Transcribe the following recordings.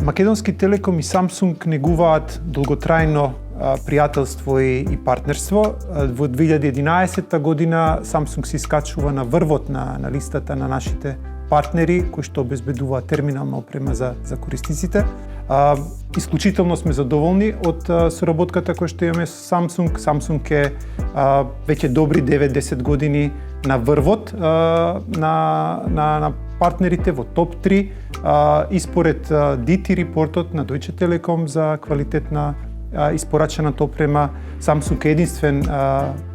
Македонски Телеком и Samsung негуваат долготрајно пријателство и партнерство. Во 2011 година Samsung се искачува на врвот на листата на нашите партнери кои што обезбедуваат терминална опрема за корисниците. Исклучително сме задоволни од соработката која што имаме со Samsung. Samsung е веќе добри 9-10 години на врвот на партнерите во топ 3 и според DT репортот на Deutsche Telekom за квалитет на испорачаната опрема, Samsung е единствен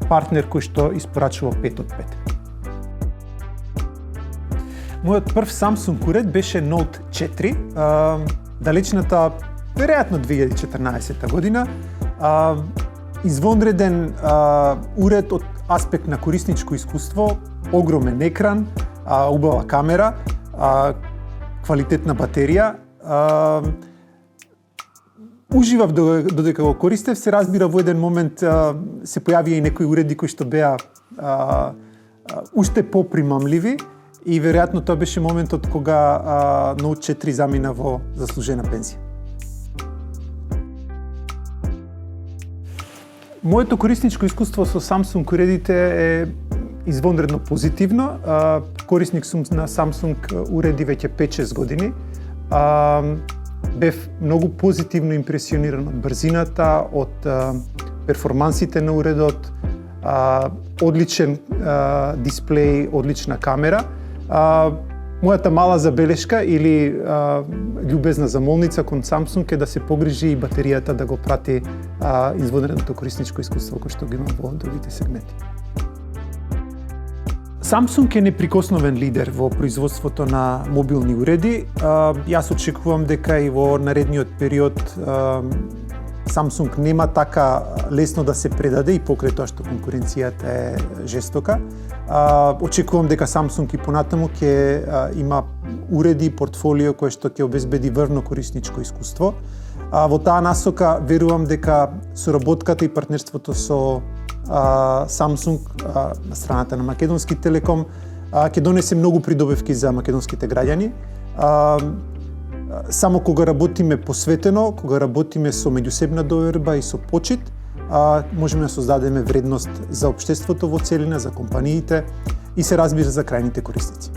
партнер кој што испорачува 5 од 5. Мојот прв Samsung уред беше Note 4, далечната, веројатно 2014 година. Извонреден уред од аспект на корисничко искуство, огромен екран, убава камера, квалитетна батерија. Уживав додека го користев, се разбира во еден момент се појавија и некои уреди кои што беа уште попримамливи и веројатно тоа беше моментот кога Note 4 замина во заслужена пензија. Моето корисничко искуство со Samsung уредите е извонредно позитивно. Корисник сум на Samsung уреди веќе 5-6 години. Бев многу позитивно импресиониран од брзината, од перформансите на уредот, одличен дисплеј, одлична камера. Мојата мала забелешка или љубезна замолница кон Samsung е да се погрижи и батеријата да го прати извонредното корисничко искуство кој што го има во другите сегменти. Samsung е неприкосновен лидер во производството на мобилни уреди. Јас очекувам дека и во наредниот период Samsung нема така лесно да се предаде и покрај тоа што конкуренцијата е жестока. Очекувам дека Samsung и понатаму ќе има уреди и портфолио кое што ќе обезбеди врвно корисничко искуство. Во таа насока верувам дека соработката и партнерството со Samsung на страната на Македонски Телеком ќе донесе многу придобивки за македонските граѓани. Само кога работиме посветено, кога работиме со меѓусебна доверба и со почит, можеме да создадеме вредност за општеството во целина, за компаниите и се разбира за крајните корисници.